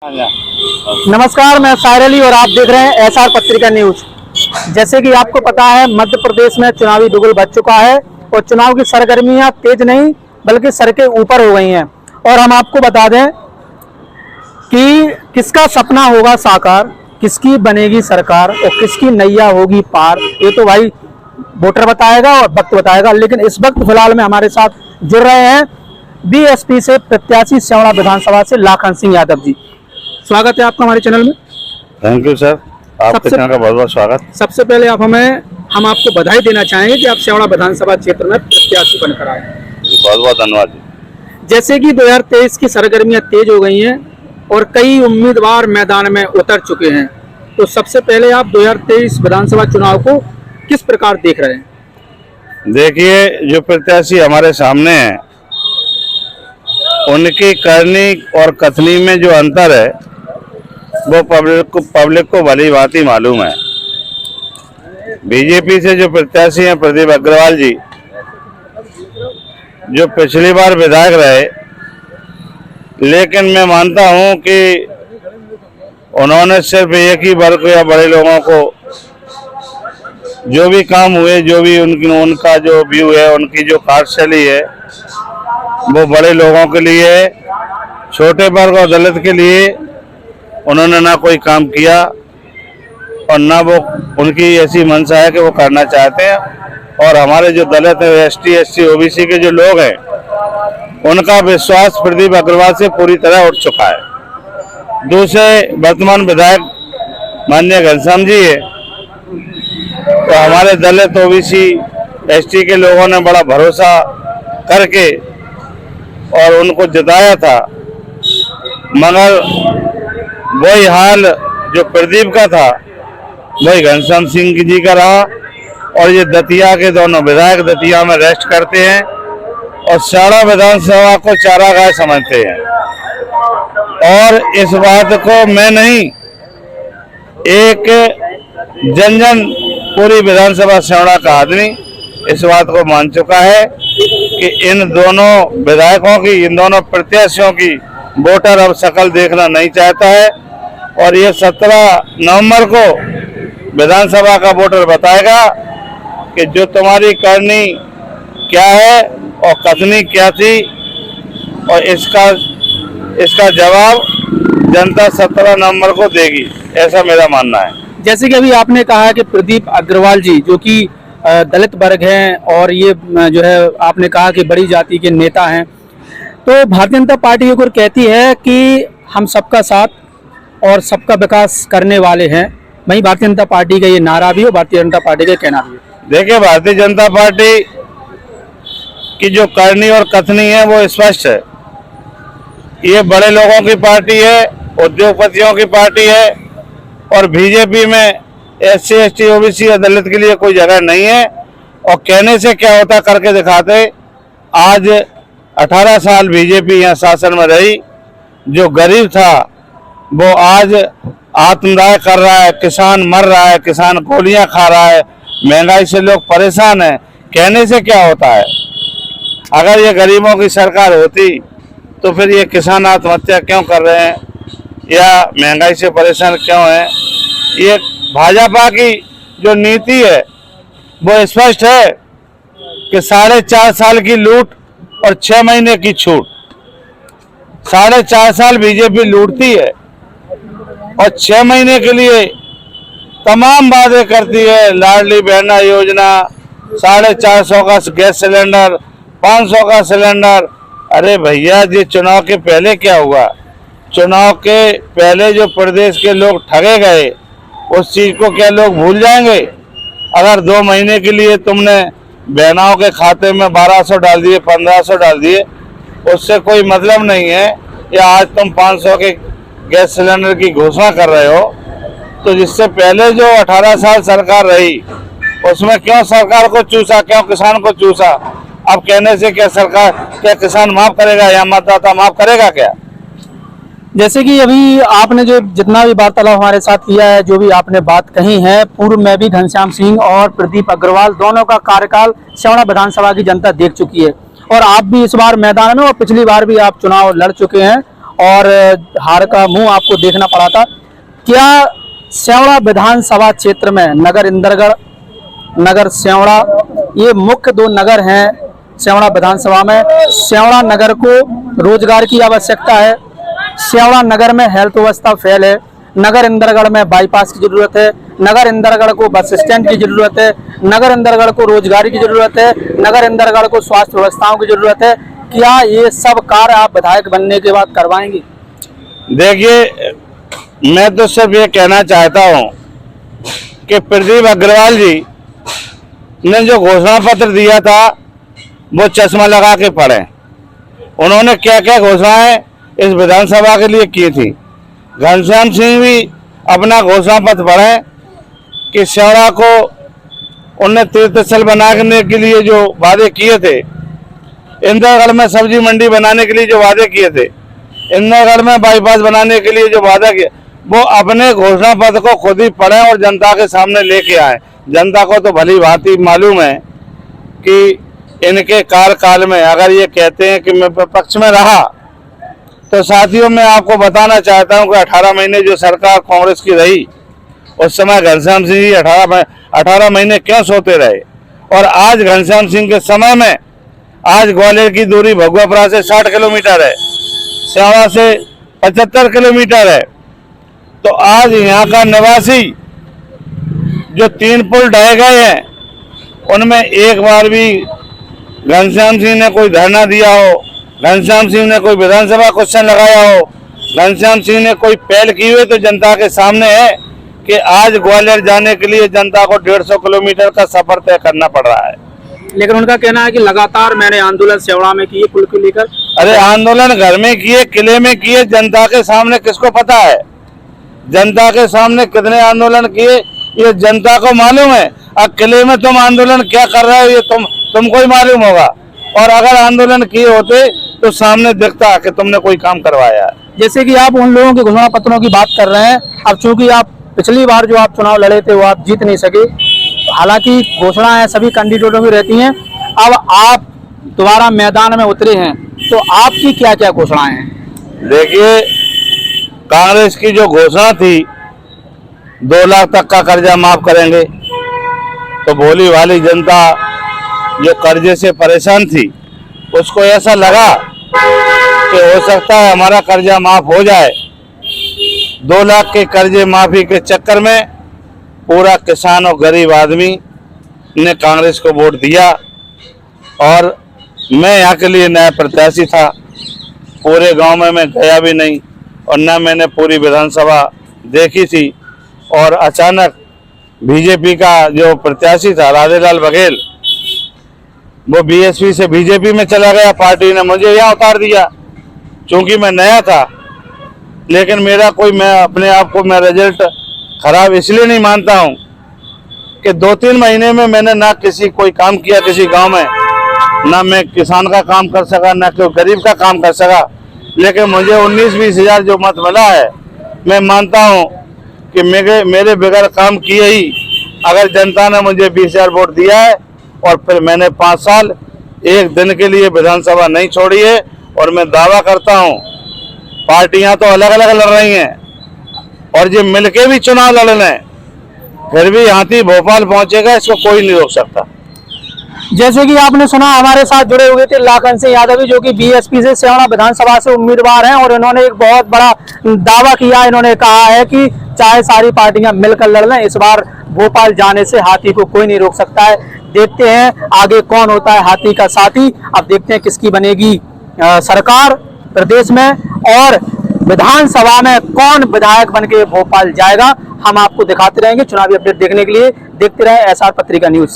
नमस्कार, मैं साहिर अली और आप देख रहे हैं एसआर पत्रिका न्यूज। जैसे कि आपको पता है, मध्य प्रदेश में चुनावी बिगुल बज चुका है और चुनाव की सरगर्मियां तेज नहीं बल्कि सर के ऊपर हो गई हैं। और हम आपको बता दें कि किसका सपना होगा साकार, किसकी बनेगी सरकार और किसकी नैया होगी पार, ये तो भाई वोटर बताएगा और वक्त बताएगा। लेकिन इस वक्त फिलहाल में हमारे साथ जुड़ रहे हैं बीएसपी से प्रत्याशी स्यावड़ा विधानसभा से लाखन सिंह यादव जी। स्वागत है आपका हमारे चैनल में। थैंक यू सर, आपके चैनल का बहुत बहुत स्वागत। सबसे पहले हम आपको बधाई देना चाहेंगे कि आप स्यावड़ा विधानसभा क्षेत्र में प्रत्याशी बनकर आए। बहुत बहुत धन्यवाद जी। जैसे कि 2023 की सरगर्मियां तेज हो गई हैं और कई उम्मीदवार मैदान में उतर चुके हैं, तो सबसे पहले आप 2023 विधानसभा चुनाव को किस प्रकार देख रहे हैं? देखिए, जो प्रत्याशी हमारे सामने हैं उनकी करनी और कथनी में जो अंतर है वो पब्लिक को भली भांति मालूम है। बीजेपी से जो प्रत्याशी हैं प्रदीप अग्रवाल जी, जो पिछली बार विधायक रहे, लेकिन मैं मानता हूं कि उन्होंने सिर्फ एक ही वर्ग या बड़े लोगों को जो भी काम हुए, जो भी उनका जो व्यू है, उनकी जो कार्यशैली है, वो बड़े लोगों के लिए, छोटे वर्ग और दलित के लिए उन्होंने ना कोई काम किया और ना वो उनकी ऐसी मंशा है कि वो करना चाहते हैं। और हमारे जो दलित है, एसटी, एससी, ओबीसी के जो लोग हैं, उनका विश्वास प्रदीप अग्रवाल से पूरी तरह उठ चुका है। दूसरे वर्तमान विधायक माननीय घनश्याम जी है, तो हमारे दलित, ओबीसी, एसटी के लोगों ने बड़ा भरोसा करके और उनको जिताया था, मगर वही हाल जो प्रदीप का था वही घनश्याम सिंह जी का रहा। और ये दतिया के दोनों विधायक दतिया में रेस्ट करते हैं और स्यावड़ा विधानसभा को चारागाह समझते हैं। और इस बात को मैं नहीं, एक जन जन पूरी विधानसभा स्यावड़ा का आदमी इस बात को मान चुका है कि इन दोनों विधायकों की, इन दोनों प्रत्याशियों की वोटर अब शकल देखना नहीं चाहता है। और ये 17 नवंबर को विधानसभा का वोटर बताएगा कि जो तुम्हारी करनी क्या है और कथनी क्या थी, और इसका जवाब जनता 17 नवंबर को देगी, ऐसा मेरा मानना है। जैसे कि अभी आपने कहा कि प्रदीप अग्रवाल जी जो कि दलित वर्ग हैं और ये जो है आपने कहा कि बड़ी जाति के नेता हैं, तो भारतीय जनता पार्टी को कहती है कि हम सबका साथ और सबका विकास करने वाले हैं। वहीं भारतीय जनता पार्टी का ये नारा भी हो, भारतीय जनता पार्टी का कहना भी हो। देखिए, भारतीय जनता पार्टी की जो करनी और कथनी है वो स्पष्ट है। ये बड़े लोगों की पार्टी है, उद्योगपतियों की पार्टी है, और बीजेपी में एससी, एसटी, ओबीसी और दलित के लिए कोई जगह नहीं है। और कहने से क्या होता, करके दिखाते। आज 18 साल बीजेपी यहाँ शासन में रही, जो गरीब था वो आज आत्मदाह कर रहा है, किसान मर रहा है, किसान गोलियां खा रहा है, महंगाई से लोग परेशान हैं। कहने से क्या होता है? अगर ये गरीबों की सरकार होती तो फिर ये किसान आत्महत्या क्यों कर रहे हैं या महंगाई से परेशान क्यों हैं? ये भाजपा की जो नीति है वो स्पष्ट है कि 4.5 साल की लूट और 6 महीने की छूट। 4.5 साल बीजेपी लूटती है और 6 महीने के लिए तमाम वादे करती है। लाडली बहन योजना, 450 का गैस सिलेंडर, 500 का सिलेंडर। अरे भैया, ये चुनाव के पहले क्या हुआ? चुनाव के पहले जो प्रदेश के लोग ठगे गए, उस चीज को क्या लोग भूल जाएंगे? अगर 2 महीने के लिए तुमने बहनाओं के खाते में 1200 डाल दिए, 1500 डाल दिए, उससे कोई मतलब नहीं है। या आज तुम 500 के गैस सिलेंडर की घोषणा कर रहे हो, तो जिससे पहले जो 18 साल सरकार रही उसमें क्यों सरकार को चूसा, क्यों किसान को चूसा? अब कहने से क्या सरकार, क्या किसान माफ करेगा या मतदाता माफ करेगा क्या? जैसे कि अभी आपने जो जितना भी वार्तालाप हमारे साथ किया है, जो भी आपने बात कही है, पूर्व में भी घनश्याम सिंह और प्रदीप अग्रवाल दोनों का कार्यकाल स्यावड़ा विधानसभा की जनता देख चुकी है और आप भी इस बार मैदान में और पिछली बार भी आप चुनाव लड़ चुके हैं और हार का मुंह आपको देखना पड़ा था। क्या सेवड़ा विधानसभा क्षेत्र में नगर इंदरगढ़, नगर सेवड़ा, ये मुख्य दो नगर हैं सेवड़ा विधानसभा में। सेवड़ा नगर को रोजगार की आवश्यकता है, सेवड़ा नगर में हेल्थ व्यवस्था फेल है, नगर इंदरगढ़ में बाईपास की जरूरत है, नगर इंदरगढ़ को बस स्टैंड की जरूरत है, नगर इंदरगढ़ को रोजगार की जरूरत है, नगर इंदरगढ़ को स्वास्थ्य व्यवस्थाओं की जरूरत है। क्या ये सब कार्य आप विधायक बनने के बाद करवाएंगे? देखिए, मैं तो सिर्फ ये कहना चाहता हूं कि प्रदीप अग्रवाल जी ने जो घोषणा पत्र दिया था वो चश्मा लगा के पढ़े। उन्होंने क्या क्या घोषणाएं इस विधानसभा के लिए की थी। घनश्याम सिंह भी अपना घोषणा पत्र पढ़े कि सेवड़ा को उन्हें तीर्थस्थल बनाने के लिए जो वादे किए थे, इंदरगढ़ में सब्जी मंडी बनाने के लिए जो वादे किए थे, इंदरगढ़ में बाईपास बनाने के लिए जो वादा किया, वो अपने घोषणा पत्र को खुद ही पढ़ें और जनता के सामने लेके आए। जनता को तो भली भांति मालूम है कि इनके कार्यकाल में अगर ये कहते हैं कि मैं विपक्ष में रहा, तो साथियों मैं आपको बताना चाहता हूं कि 18 महीने जो सरकार कांग्रेस की रही, उस समय घनश्याम सिंह जी 18 महीने क्यों सोते रहे। और आज घनश्याम सिंह के समय में आज ग्वालियर की दूरी भगवापुरा से 60 किलोमीटर है, सेवड़ा से 75 किलोमीटर है। तो आज यहाँ का निवासी जो 3 पुल ढह गए हैं, उनमें एक बार भी घनश्याम सिंह ने कोई धरना दिया हो, घनश्याम सिंह ने कोई विधानसभा क्वेश्चन लगाया हो, घनश्याम सिंह ने कोई पहल की हुई तो जनता के सामने है कि आज ग्वालियर जाने के लिए जनता को 150 किलोमीटर का सफर तय करना पड़ रहा है। लेकिन उनका कहना है कि लगातार मैंने आंदोलन सेवड़ा में किए पुल को लेकर। अरे आंदोलन घर में किए, किले में किए, जनता के सामने किसको पता है? जनता के सामने कितने आंदोलन किए ये जनता को मालूम है। अब किले में तुम आंदोलन क्या कर रहे हो ये तुमको ही मालूम होगा। और अगर आंदोलन किए होते तो सामने दिखता कि तुमने कोई काम करवाया है। जैसे कि आप उन लोगों के घोषणा पत्रों की बात कर रहे हैं, अब चूंकि आप पिछली बार जो आप चुनाव लड़े थे वो आप जीत नहीं सके, हालांकि घोषणाएं सभी कैंडिडेटों की रहती हैं। अब आप दोबारा मैदान में उतरे हैं तो आपकी क्या क्या घोषणाएं हैं? देखिए, कांग्रेस की जो घोषणा थी 2 लाख तक का कर्जा माफ करेंगे, तो भोली भाली जनता जो कर्जे से परेशान थी उसको ऐसा लगा कि हो सकता है हमारा कर्जा माफ हो जाए। 2 लाख के कर्जे माफी के चक्कर में पूरा किसान और गरीब आदमी ने कांग्रेस को वोट दिया। और मैं यहाँ के लिए नया प्रत्याशी था, पूरे गांव में मैं गया भी नहीं और न मैंने पूरी विधानसभा देखी थी। और अचानक बीजेपी का जो प्रत्याशी था राधेलाल बघेल, वो बीएसपी से बीजेपी में चला गया। पार्टी ने मुझे यहाँ उतार दिया क्योंकि मैं नया था। लेकिन मैं अपने आप को मैं रिजल्ट खराब इसलिए नहीं मानता हूँ कि 2-3 महीने में मैंने ना किसी कोई काम किया किसी गांव में, ना मैं किसान का काम कर सका, ना कोई गरीब का काम कर सका। लेकिन मुझे 19-20 हजार जो मत मिला है, मैं मानता हूँ कि मेरे बगैर काम किए ही अगर जनता ने मुझे 20 हजार वोट दिया है और फिर मैंने 5 साल एक दिन के लिए विधानसभा नहीं छोड़ी है। और मैं दावा करता हूँ, पार्टियां तो अलग अलग लड़ रही हैं और जो मिलके भी चुनाव लड़ लें फिर भी हाथी भोपाल पहुंचेगा, इसको कोई नहीं रोक सकता। जैसे कि आपने सुना, हमारे साथ जुड़े हुए थे लाखन सिंह यादव जो कि बीएसपी से सेवड़ा विधानसभा से उम्मीदवार हैं और इन्होंने एक बहुत बड़ा दावा किया। इन्होंने कहा है कि चाहे सारी पार्टियां मिलकर लड़ लें, इस बार भोपाल जाने से हाथी को कोई नहीं रोक सकता है। देखते हैं आगे कौन होता है हाथी का साथी। अब देखते हैं किसकी बनेगी सरकार प्रदेश में और विधानसभा में कौन विधायक बनके भोपाल जाएगा। हम आपको दिखाते रहेंगे। चुनावी अपडेट देखने के लिए देखते रहें एसआर पत्रिका न्यूज।